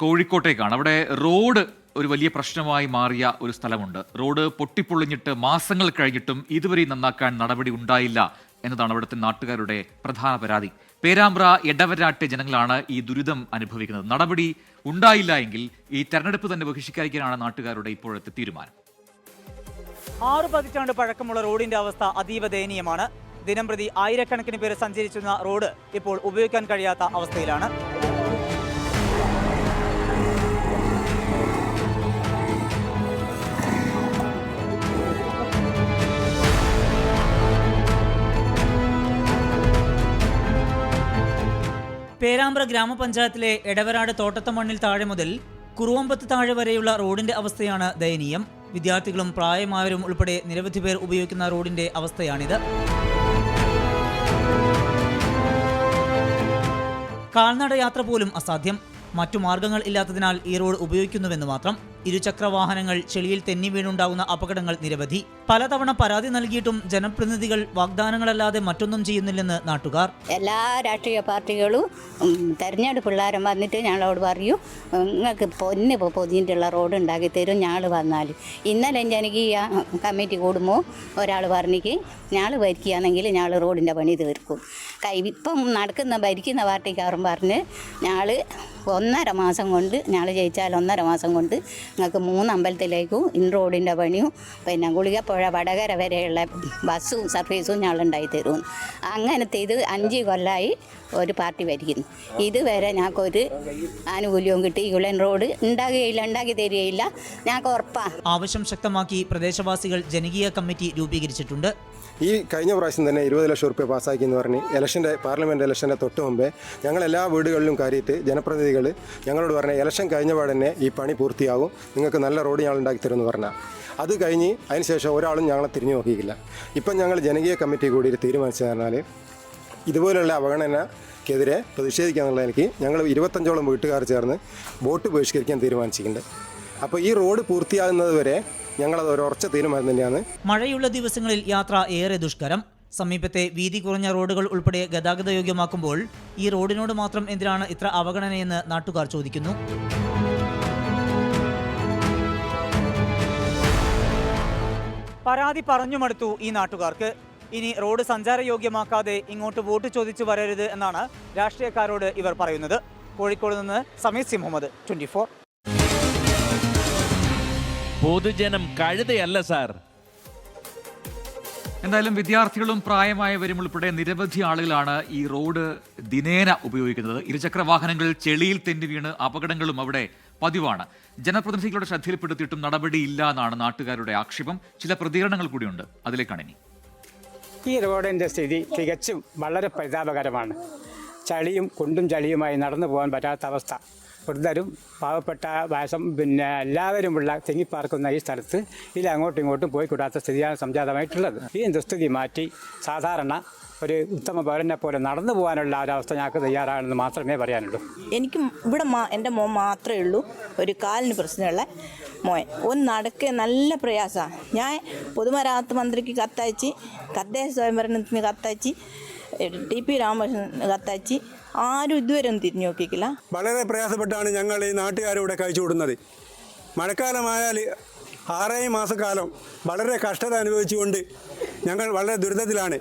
കോഴിക്കോട്ടേക്കാണ്. അവിടെ റോഡ് ഒരു വലിയ പ്രശ്നമായി മാറിയ ഒരു സ്ഥലമുണ്ട്. റോഡ് പൊട്ടിപ്പൊളിഞ്ഞിട്ട് മാസങ്ങൾ കഴിഞ്ഞിട്ടും ഇതുവരെ നന്നാക്കാൻ നടപടി ഉണ്ടായില്ല എന്നതാണ് അവിടുത്തെ നാട്ടുകാരുടെ പ്രധാന പരാതി. പേരാമ്പ്ര എടവരാട്ടെ ജനങ്ങളാണ് ഈ ദുരിതം അനുഭവിക്കുന്നത്. നടപടി ഉണ്ടായില്ല എങ്കിൽ ഈ തെരഞ്ഞെടുപ്പ് തന്നെ ബഹിഷ്കരിക്കാനാണ് നാട്ടുകാരുടെ ഇപ്പോഴത്തെ തീരുമാനം. 6 പതിറ്റാണ്ട് പഴക്കമുള്ള റോഡിന്റെ അവസ്ഥ അതീവ ദയനീയമാണ്. ദിനംപ്രതി ആയിരക്കണക്കിന് പേര് സഞ്ചരിച്ചിരുന്ന റോഡ് ഇപ്പോൾ ഉപയോഗിക്കാൻ കഴിയാത്ത അവസ്ഥയിലാണ്. പേരാമ്പ്ര ഗ്രാമപഞ്ചായത്തിലെ എടവരാട് തോട്ടത്തമണ്ണിൽ താഴെ മുതൽ കുറുവമ്പത്ത് താഴെ വരെയുള്ള റോഡിന്റെ അവസ്ഥയാണ് ദയനീയം. വിദ്യാർത്ഥികളും പ്രായമായവരും ഉൾപ്പെടെ നിരവധി പേർ ഉപയോഗിക്കുന്ന റോഡിന്റെ അവസ്ഥയാണിത്. കാൽനട യാത്ര പോലും അസാധ്യം. മറ്റു മാർഗങ്ങൾ ഇല്ലാത്തതിനാൽ ഈ റോഡ് ഉപയോഗിക്കുന്നുവെന്ന് മാത്രം. ഇരുചക്ര വാഹനങ്ങൾ ചെളിയിൽ തെന്നി വീണുണ്ടാകുന്ന അപകടങ്ങൾ നിരവധി. പലതവണ പരാതി നൽകിയിട്ടും ജനപ്രതിനിധികൾ വാഗ്ദാനങ്ങളല്ലാതെ മറ്റൊന്നും ചെയ്യുന്നില്ലെന്ന് നാട്ടുകാർ. എല്ലാ രാഷ്ട്രീയ പാർട്ടികളും തെരഞ്ഞെടുപ്പുള്ളവരെ വന്നിട്ട് ഞങ്ങളോട് പറയൂ, നിങ്ങൾക്ക് പൊതിഞ്ഞിട്ടുള്ള റോഡ് ഉണ്ടാക്കി തരും ഞങ്ങൾ വന്നാൽ. ഇന്നലെ എനിക്ക് ഈ കമ്മിറ്റി കൂടുമ്പോൾ ഒരാൾ പറഞ്ഞിക്ക് ഞങ്ങൾ ഭരിക്കുകയാണെങ്കിൽ ഞങ്ങൾ റോഡിൻ്റെ പണി തീർക്കും. ഇപ്പം ഭരിക്കുന്ന പാർട്ടിക്കാരും പറഞ്ഞ് ഞങ്ങൾ 1.5 മാസം കൊണ്ട് ഞങ്ങൾ ജയിച്ചാൽ 1.5 മാസം കൊണ്ട് നിങ്ങൾക്ക് 3 അമ്പലത്തിലേക്കും ഇൻ റോഡിൻ്റെ പണിയും പിന്നെ ഗുളികപ്പുഴ വടകര വരെയുള്ള ബസ്സും സർവീസും ഞങ്ങൾ ഉണ്ടാക്കി തരും. അങ്ങനത്തെ ഇത് 5 കൊല്ലമായി ഒരു പാർട്ടി ഭരിക്കുന്നു. ഇതുവരെ ഞങ്ങൾക്കൊരു ആനുകൂല്യവും കിട്ടിയില്ല. റോഡ് ഉണ്ടാക്കി തരികയില്ല, ഞങ്ങൾക്ക് ഉറപ്പാണ്. ആവശ്യം ശക്തമാക്കി പ്രദേശവാസികൾ ജനകീയ കമ്മിറ്റി രൂപീകരിച്ചിട്ടുണ്ട്. ഈ കഴിഞ്ഞ പ്രാവശ്യം തന്നെ 20 ലക്ഷം റുപ്യ പാസ്സാക്കി എന്ന് പറഞ്ഞ് പാർലമെൻറ്റ് ഇലക്ഷൻ്റെ തൊട്ട് മുമ്പേ ഞങ്ങളെല്ലാ വീടുകളിലും കയറിയിട്ട് ജനപ്രതിനിധികൾ ഞങ്ങളോട് പറഞ്ഞ ഇലക്ഷൻ കഴിഞ്ഞപാട് തന്നെ ഈ പണി പൂർത്തിയാകും, നിങ്ങൾക്ക് നല്ല റോഡ് ഞങ്ങൾ ഉണ്ടാക്കി തരുമെന്ന് പറഞ്ഞാൽ അത് കഴിഞ്ഞ് അതിനുശേഷം ഒരാളും ഞങ്ങളെ തിരിഞ്ഞു നോക്കിയില്ല. ഇപ്പം ഞങ്ങൾ ജനകീയ കമ്മിറ്റി കൂടി തീരുമാനിച്ചു പറഞ്ഞാൽ ഇതുപോലുള്ള അവഗണനക്കെതിരെ പ്രതിഷേധിക്കാന്നുള്ള എനിക്ക് ഞങ്ങൾ 25ഓളം വീട്ടുകാർ ചേർന്ന് വോട്ട് ബഹിഷ്കരിക്കാൻ തീരുമാനിച്ചിട്ടുണ്ട്. അപ്പോൾ ഈ റോഡ് പൂർത്തിയാകുന്നത് വരെ ഞങ്ങളത് ഒരു ഉറച്ച തീരുമാനം തന്നെയാണ്. മഴയുള്ള ദിവസങ്ങളിൽ യാത്ര ഏറെ ദുഷ്കരം. സമീപത്തെ വീതി കുറഞ്ഞ റോഡുകൾ ഉൾപ്പെടെ ഗതാഗത യോഗ്യമാക്കുമ്പോൾ ഈ റോഡിനോട് മാത്രം എന്തിനാണ് ഇത്ര അവഗണനയെന്ന് നാട്ടുകാർ ചോദിക്കുന്നു. പരാതി പറഞ്ഞു മടുത്തു ഈ നാട്ടുകാർക്ക്. ഇനി റോഡ് സഞ്ചാരയോഗ്യമാക്കാതെ ഇങ്ങോട്ട് വോട്ട് ചോദിച്ചു വരരുത് എന്നാണ് രാഷ്ട്രീയക്കാരോട് ഇവർ പറയുന്നത്. കോഴിക്കോട് നിന്ന് സമീർ സി മുഹമ്മദ്, 24. പൊതുജനം കഴുതയല്ല സാർ. എന്തായാലും വിദ്യാർത്ഥികളും പ്രായമായവരും ഉൾപ്പെടെ നിരവധി ആളുകളാണ് ഈ റോഡ് ദിനേന ഉപയോഗിക്കുന്നത്. ഇരുചക്ര വാഹനങ്ങൾ ചെളിയിൽ തെന്നി വീണ് അപകടങ്ങളും അവിടെ പതിവാണ്. ജനപ്രതിനിധികളുടെ ശ്രദ്ധയിൽപ്പെടുത്തിയിട്ടും നടപടിയില്ല എന്നാണ് നാട്ടുകാരുടെ ആക്ഷേപം. ചില പ്രതികരണങ്ങൾ കൂടിയുണ്ട്, അതിലേക്കാണ് ഇനി. ഈ റോഡിൻ്റെ സ്ഥിതി തികച്ചും വളരെ പരിതാപകരമാണ്. ചളിയും കുണ്ടും ചളിയുമായി നടന്നു പോകാൻ പറ്റാത്ത അവസ്ഥ. വൃദ്ധരും പാവപ്പെട്ട വയസ്സം എല്ലാവരുമുള്ള തിങ്ങിപ്പാർക്കുന്ന ഈ സ്ഥലത്ത് ഇതിൽ അങ്ങോട്ടും ഇങ്ങോട്ടും പോയിക്കൂടാത്ത സ്ഥിതിയാണ് സംജാതമായിട്ടുള്ളത്. ഈ ദുസ്ഥിതി മാറ്റി സാധാരണ ഒരു ഉത്തമ പൗരനെ പോലെ നടന്നു പോകാനുള്ള ഒരവസ്ഥ ഞങ്ങൾക്ക് തയ്യാറാണെന്ന് മാത്രമേ പറയാനുള്ളൂ. എനിക്ക് ഇവിടെ എൻ്റെ മോൻ മാത്രമേ ഉള്ളൂ, ഒരു കാലിന് പ്രശ്നമുള്ള മോൻ. ഒന്ന് നടക്കുക നല്ല പ്രയാസമാണ്. ഞാൻ പൊതുമരാമത്ത് മന്ത്രിക്ക് കത്തയച്ച്, തദ്ദേശ സ്വയംഭരണത്തിന് കത്തയച്ച്, TP രാമകൃഷ്ണൻ കത്തയച്ച്, ആരും ഇതുവരെ ഒന്നും തിരിഞ്ഞു നോക്കിയില്ല. വളരെ പ്രയാസപ്പെട്ടാണ് ഞങ്ങൾ ഈ നാട്ടുകാരിവിടെ കഴിച്ചുകൂടുന്നത്. മഴക്കാലമായാൽ 6 മാസക്കാലം വളരെ കഷ്ടത അനുഭവിച്ചുകൊണ്ട് ഞങ്ങൾ വളരെ ദുരിതത്തിലാണ്.